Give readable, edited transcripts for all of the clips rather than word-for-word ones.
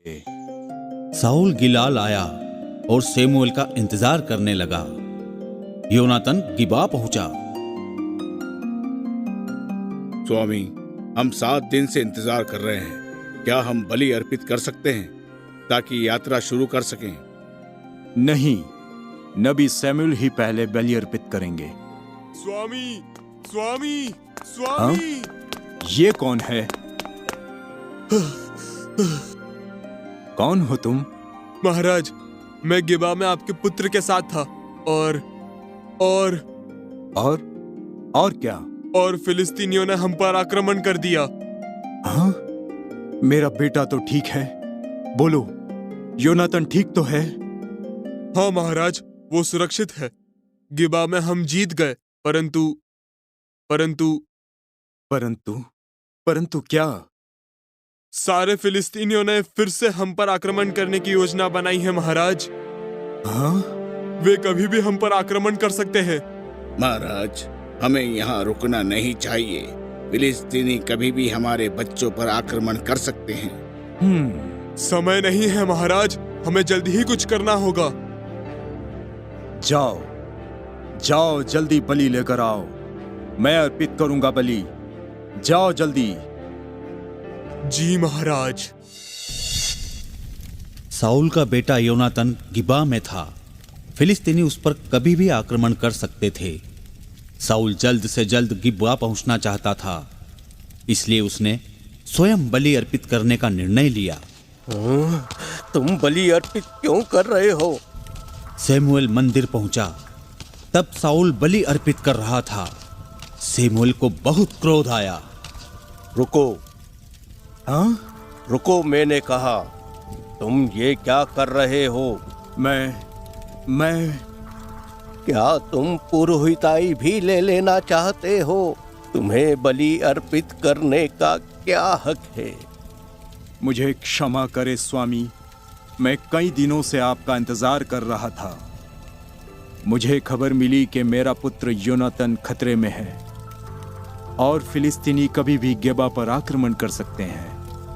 Saul गिलाल आया और सैमुअल का इंतजार करने लगा। योनातन गिबा पहुंचा। स्वामी, हम 7 दिन से इंतजार कर रहे हैं। क्या हम बलि अर्पित कर सकते हैं ताकि यात्रा शुरू कर सकें? नहीं, नबी सैमुअल ही पहले बलि अर्पित करेंगे। स्वामी, स्वामी, स्वामी। ये कौन है? कौन हो तुम? महाराज, मैं गिबा में आपके पुत्र के साथ था और क्या? और फिलिस्तीनियों ने हम पर आक्रमण कर दिया। हाँ? मेरा बेटा तो ठीक है। बोलो, योनातन ठीक तो है? हाँ महाराज, वो सुरक्षित है। गिबा में हम जीत गए, परंतु क्या? सारे फिलिस्तीनियों ने फिर से हम पर आक्रमण करने की योजना बनाई है महाराज। हाँ? वे कभी भी हम पर आक्रमण कर सकते हैं। महाराज, हमें यहाँ रुकना नहीं चाहिए। फिलिस्तीनी कभी भी हमारे बच्चों पर आक्रमण कर सकते हैं। समय नहीं है महाराज, हमें जल्दी ही कुछ करना होगा। जाओ जल्दी बलि लेकर आओ। मैं अर्पित करूंगा बलि। जाओ जल्दी। जी महाराज। साउल का बेटा योनातन गिबा में था। फिलिस्तीनी उस पर कभी भी आक्रमण कर सकते थे। साउल जल्द से जल्द गिबा पहुंचना चाहता था, इसलिए उसने स्वयं बलि अर्पित करने का निर्णय लिया। तुम बलि अर्पित क्यों कर रहे हो? सैमुअल मंदिर पहुंचा। तब साउल बलि अर्पित कर रहा था। सैमुअल को बहुत क्रोध आया। रुको। रुको, मैंने कहा। तुम ये क्या कर रहे हो? मैं क्या तुम पुरोहिताई भी ले लेना चाहते हो? तुम्हें बलि अर्पित करने का क्या हक है? मुझे क्षमा करे स्वामी, मैं कई दिनों से आपका इंतजार कर रहा था। मुझे खबर मिली कि मेरा पुत्र योनातन खतरे में है और फिलिस्तीनी कभी भी गिबा पर आक्रमण कर सकते हैं।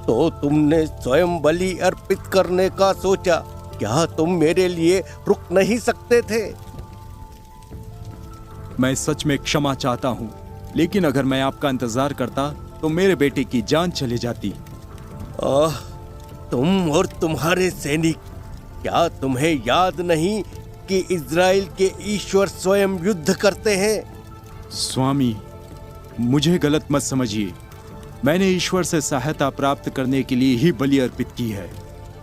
तो तुमने स्वयं बलि अर्पित करने का सोचा। क्या तुम मेरे लिए रुक नहीं सकते थे? मैं सच में क्षमा चाहता हूँ, लेकिन अगर मैं आपका इंतजार करता तो मेरे बेटे की जान चली जाती। तुम और तुम्हारे सैनिक, क्या तुम्हें याद नहीं कि इज़राइल के ईश्वर स्वयं युद्ध करते हैं? स्वामी, मुझे गलत मत समझिए। मैंने ईश्वर से सहायता प्राप्त करने के लिए ही बलि अर्पित की है।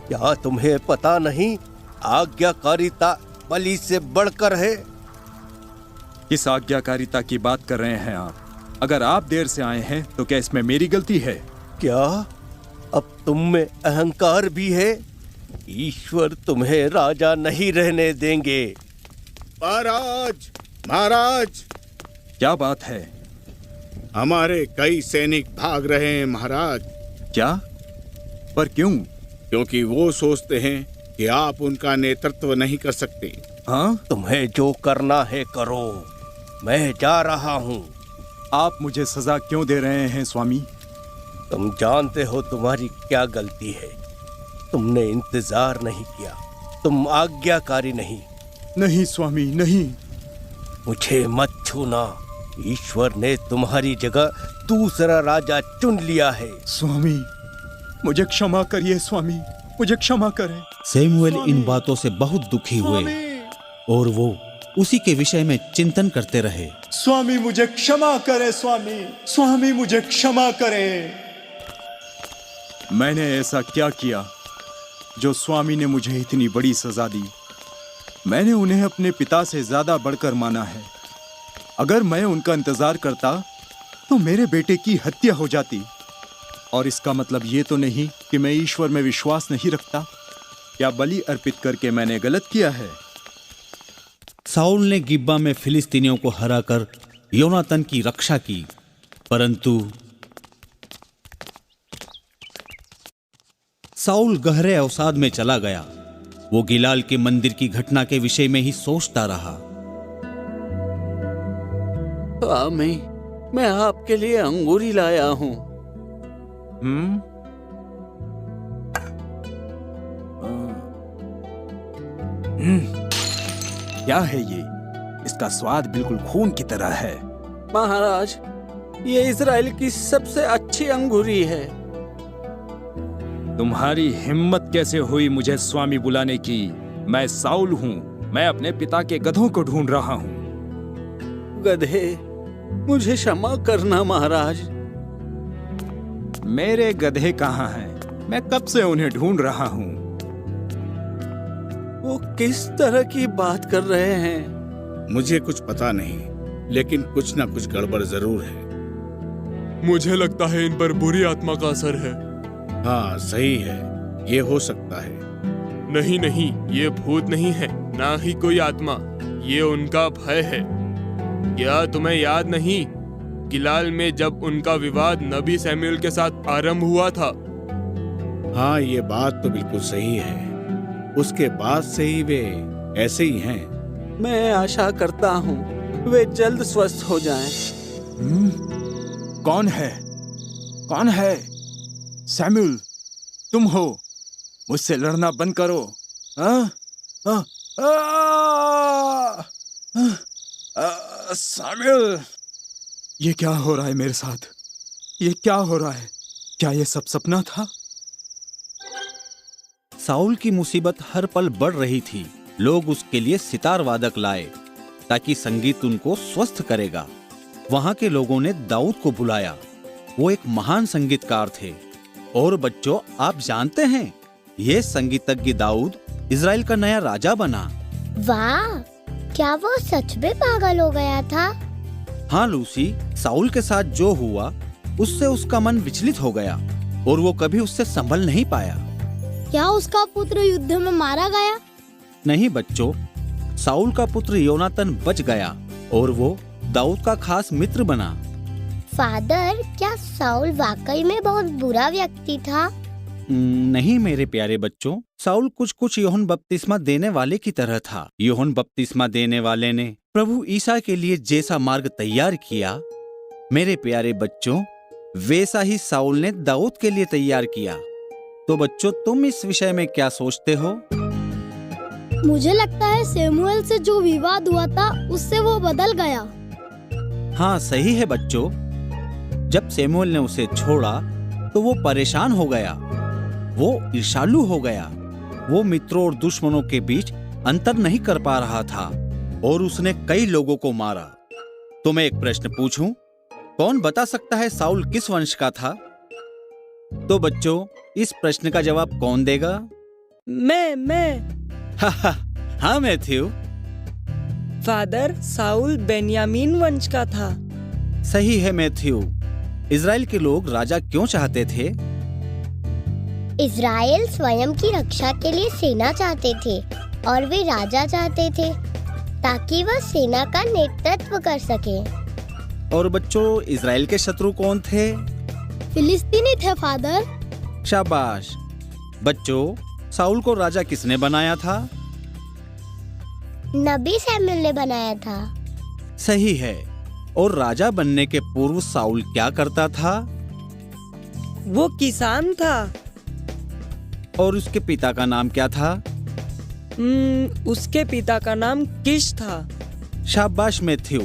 क्या तुम्हें पता नहीं, आज्ञाकारिता बलि से बढ़कर है? किस आज्ञाकारिता की बात कर रहे हैं आप? अगर आप देर से आए हैं तो क्या इसमें मेरी गलती है? क्या अब तुम में अहंकार भी है? ईश्वर तुम्हें राजा नहीं रहने देंगे। महाराज, क्या बात है? हमारे कई सैनिक भाग रहे हैं महाराज। क्या? पर क्यों? क्योंकि वो सोचते हैं कि आप उनका नेतृत्व नहीं कर सकते। हाँ? तुम्हें जो करना है करो, मैं जा रहा हूँ। आप मुझे सजा क्यों दे रहे हैं स्वामी? तुम जानते हो तुम्हारी क्या गलती है। तुमने इंतजार नहीं किया, तुम आज्ञाकारी नहीं। नहीं स्वामी, नहीं। मुझे मत छूना। ईश्वर ने तुम्हारी जगह दूसरा राजा चुन लिया है। स्वामी, मुझे क्षमा करिए स्वामी, मुझे क्षमा करें। सैमुअल इन बातों से बहुत दुखी हुए और वो उसी के विषय में चिंतन करते रहे। स्वामी मुझे क्षमा करें, स्वामी मुझे क्षमा करें। मैंने ऐसा क्या किया जो स्वामी ने मुझे इतनी बड़ी सजा दी? मैंने उन्हें अपने पिता से ज्यादा बढ़कर माना है। अगर मैं उनका इंतजार करता तो मेरे बेटे की हत्या हो जाती। और इसका मतलब ये तो नहीं कि मैं ईश्वर में विश्वास नहीं रखता। क्या बलि अर्पित करके मैंने गलत किया है? साउल ने गिब्बा में फिलिस्तीनियों को हराकर योनातन की रक्षा की, परंतु साउल गहरे अवसाद में चला गया। वो गिलाल के मंदिर की घटना के विषय में ही सोचता रहा। स्वामी, मैं आपके लिए अंगूरी लाया हूं। क्या है ये? इसका स्वाद बिल्कुल खून की तरह है। महाराज, ये इजराइल की सबसे अच्छी अंगूरी है। तुम्हारी हिम्मत कैसे हुई मुझे स्वामी बुलाने की? मैं साउल हूँ। मैं अपने पिता के गधों को ढूंढ रहा हूँ। गधे, मुझे क्षमा करना महाराज। मेरे गधे कहाँ हैं? मैं कब से उन्हें ढूंढ रहा हूँ। वो किस तरह की बात कर रहे हैं? मुझे कुछ पता नहीं, लेकिन कुछ ना कुछ गड़बड़ जरूर है। मुझे लगता है इन पर बुरी आत्मा का असर है। हाँ सही है, ये हो सकता है। नहीं नहीं, ये भूत नहीं है, ना ही कोई आत्मा। ये उनका भय है। क्या तुम्हें याद नहीं, गिलाल में जब उनका विवाद नबी सैमुएल के साथ आरंभ हुआ था? हाँ ये बात तो बिल्कुल सही है। उसके बाद से ही वे ऐसे ही हैं। मैं आशा करता हूँ वे जल्द स्वस्थ हो जाएं। कौन है? कौन है? सैमुएल, तुम हो? मुझसे लड़ना बंद करो। सैमुएल, ये क्या हो रहा है मेरे साथ? ये क्या हो रहा है? क्या ये सब सपना था? साउल की मुसीबत हर पल बढ़ रही थी। लोग उसके लिए सितार वादक लाए ताकि संगीत उनको स्वस्थ करेगा। वहां के लोगों ने दाऊद को बुलाया। वो एक महान संगीतकार थे। और बच्चों, आप जानते हैं, ये संगीतज्ञ दाऊद इजराइल का नया राजा बना। वाह, क्या वो सच में पागल हो गया था? हाँ लूसी, साउल के साथ जो हुआ उससे उसका मन विचलित हो गया और वो कभी उससे संभल नहीं पाया। क्या उसका पुत्र युद्ध में मारा गया? नहीं बच्चों, साउल का पुत्र योनातन बच गया और वो दाऊद का खास मित्र बना। फादर, क्या साउल वाकई में बहुत बुरा व्यक्ति था? नहीं मेरे प्यारे बच्चों, साउल कुछ यूहन्ना बपतिस्मा देने वाले की तरह था। यूहन्ना बपतिस्मा देने वाले ने प्रभु ईसा के लिए जैसा मार्ग तैयार किया, मेरे प्यारे बच्चों, वैसा ही साउल ने दाऊद के लिए तैयार किया। तो बच्चों, तुम इस विषय में क्या सोचते हो? मुझे लगता है सैमुएल से जो विवाद हुआ था उससे वो बदल गया। हाँ सही है बच्चों, जब सैमुएल ने उसे छोड़ा तो वो परेशान हो गया, वो ईर्ष्यालु हो गया। वो मित्रों और दुश्मनों के बीच अंतर नहीं कर पा रहा था और उसने कई लोगों को मारा। तो मैं एक प्रश्न पूछूं, कौन बता सकता है साउल किस वंश का था? तो बच्चों, इस प्रश्न का जवाब कौन देगा? मैं हाँ मैथ्यू। फादर, साउल बेन्यामीन वंश का था। सही है मैथ्यू। इजराइल के लोग राजा क्यों चाहते थे? इजराइल स्वयं की रक्षा के लिए सेना चाहते थे और वे राजा चाहते थे ताकि वह सेना का नेतृत्व कर सके। और बच्चों, इजराइल के शत्रु कौन थे? फिलिस्तीनी थे फादर। शाबाश। बच्चों, साउल को राजा किसने बनाया था? नबी सैमुएल ने बनाया था। सही है। और राजा बनने के पूर्व साउल क्या करता था? वो किसान था। और उसके पिता का नाम क्या था? उसके पिता का नाम किश था। शाबाश मैथ्यू।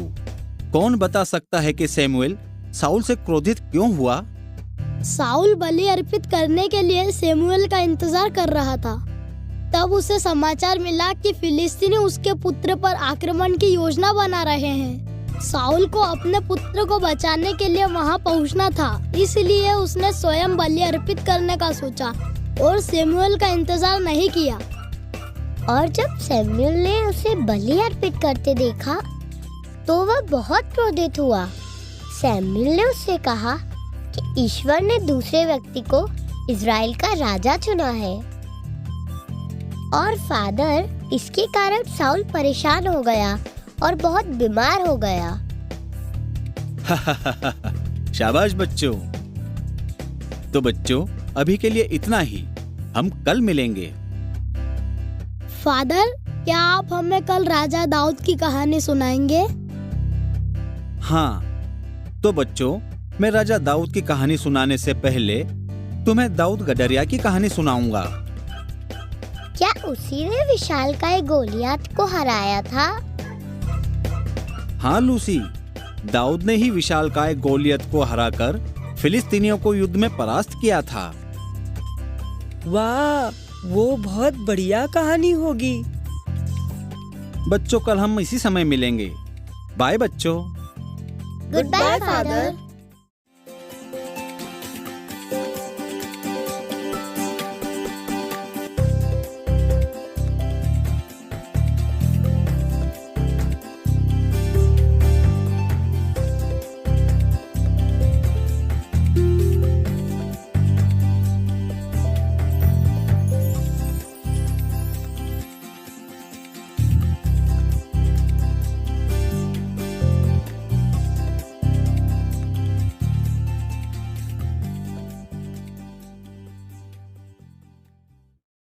कौन बता सकता है कि सैमुएल साउल से क्रोधित क्यों हुआ? साउल बलि अर्पित करने के लिए सैमुएल का इंतजार कर रहा था। तब उसे समाचार मिला कि फिलिस्तीनी उसके पुत्र पर आक्रमण की योजना बना रहे हैं। साउल को अपने पुत्र को बचाने के लिए वहां पहुंचना था, इसलिए उसने स्वयं बलि अर्पित करने का सोचा और सैमुएल का इंतजार नहीं किया। और जब सैमुएल ने उसे बलि अर्पित करते देखा तो वह बहुत क्रोधित हुआ। सैमुएल ने उससे कहा कि ईश्वर ने दूसरे व्यक्ति को इजराइल का राजा चुना है। और फादर, इसके कारण साउल परेशान हो गया और बहुत बीमार हो गया। शाबाश बच्चों। तो बच्चों, अभी के लिए इतना ही। हम कल मिलेंगे। फादर, क्या आप हमें कल राजा दाऊद की कहानी सुनाएंगे? हाँ। तो बच्चों, मैं राजा दाऊद की कहानी सुनाने से पहले तुम्हें दाऊद गडरिया की कहानी सुनाऊंगा। क्या उसी ने विशालकाय गोलियत को हराया था? हाँ लूसी, दाऊद ने ही विशालकाय गोलियत को हराकर फिलिस्तीनियों को युद्ध में परास्त किया था। वाह, वो बहुत बढ़िया कहानी होगी। बच्चों, कल हम इसी समय मिलेंगे। बाय बच्चों। Good bye father.